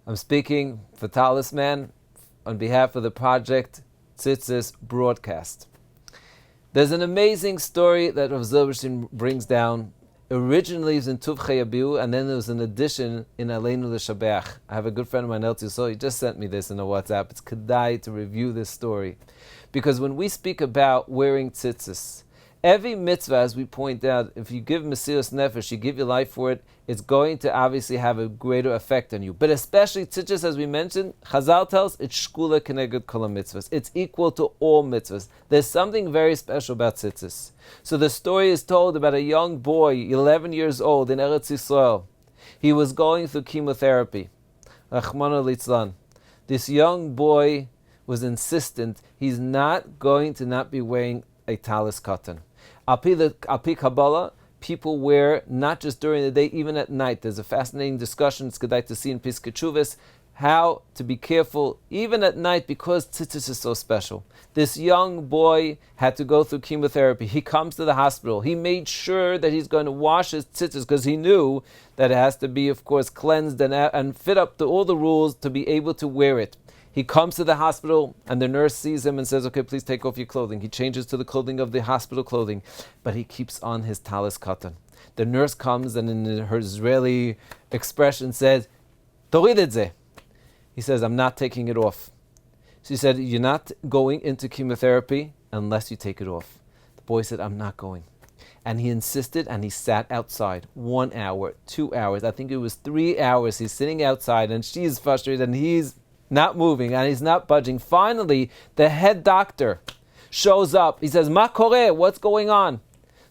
I'm speaking for Talisman on behalf of the project Tzitzis broadcast. There's an amazing story that Rav Zilberstein brings down. Originally it was in Tuv Chayabiu, and then there was an addition in Aleinu L'Shabeach. I have a good friend of mine, Elti, so he just sent me this in a WhatsApp. It's kedai to review this story. Because when we speak about wearing tzitzis, every mitzvah, as we point out, if you give Mesiras Nefesh, you give your life for it, it's going to obviously have a greater effect on you. But especially tzitzis, as we mentioned, Chazal tells it's shkula keneged kol mitzvahs. It's equal to all mitzvahs. There's something very special about tzitzis. So the story is told about a young boy, 11 years old, in Eretz Yisrael. He was going through chemotherapy. Rachmana litzlan. This young boy was insistent he's not going to not be wearing a talis katan. Api Kabbalah, people wear not just during the day, even at night. There's a fascinating discussion, it's good to see in Piskei Teshuvos, how to be careful even at night because tzitzis is so special. This young boy had to go through chemotherapy. He comes to the hospital. He made sure that he's going to wash his tzitzis because he knew that it has to be, of course, cleansed and fit up to all the rules to be able to wear it. He comes to the hospital and the nurse sees him and says, okay, please take off your clothing. He changes to the clothing of the hospital clothing, but he keeps on his talis katan. The nurse comes and in her Israeli expression says, Torid et ze. He says, I'm not taking it off. She said, you're not going into chemotherapy unless you take it off. The boy said, I'm not going. And he insisted and he sat outside 1 hour, 2 hours. I think it was 3 hours. He's sitting outside and she's frustrated and he's not moving and he's not budging. Finally, the head doctor shows up. He says, Ma kore, what's going on?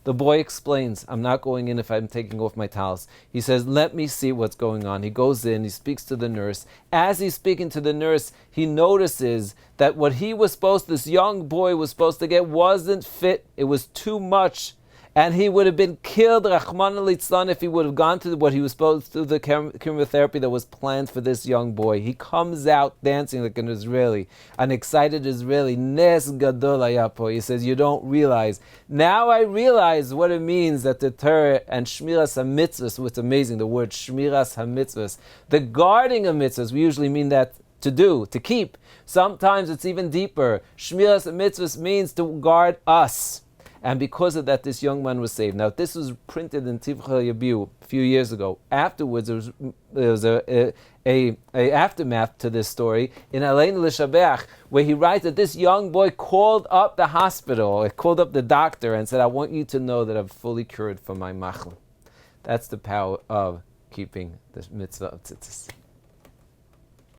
The boy explains, I'm not going in if I'm taking off my towels. He says, let me see what's going on. He goes in, he speaks to the nurse. As he's speaking to the nurse, he notices that what this young boy was supposed to get wasn't fit. It was too much. And he would have been killed, Rachmana litzlan, if he would have gone to what he was supposed to, the chemotherapy that was planned for this young boy. He comes out dancing like an Israeli, an excited Israeli. Nes gadol hayapo. He says, you don't realize. Now I realize what it means that the Torah and Shmiras HaMitzvahs, what's amazing, the word Shmiras HaMitzvahs, the guarding of mitzvahs, we usually mean that to do, to keep. Sometimes it's even deeper. Shmiras HaMitzvahs means to guard us. And because of that, this young man was saved. Now, this was printed in Tuv Chayabiu a few years ago. Afterwards, there was a aftermath to this story in Aleinu L'Shabeach, where he writes that this young boy called up the hospital, called up the doctor, and said, I want you to know that I'm fully cured from my machl. That's the power of keeping the mitzvah of tzitzis.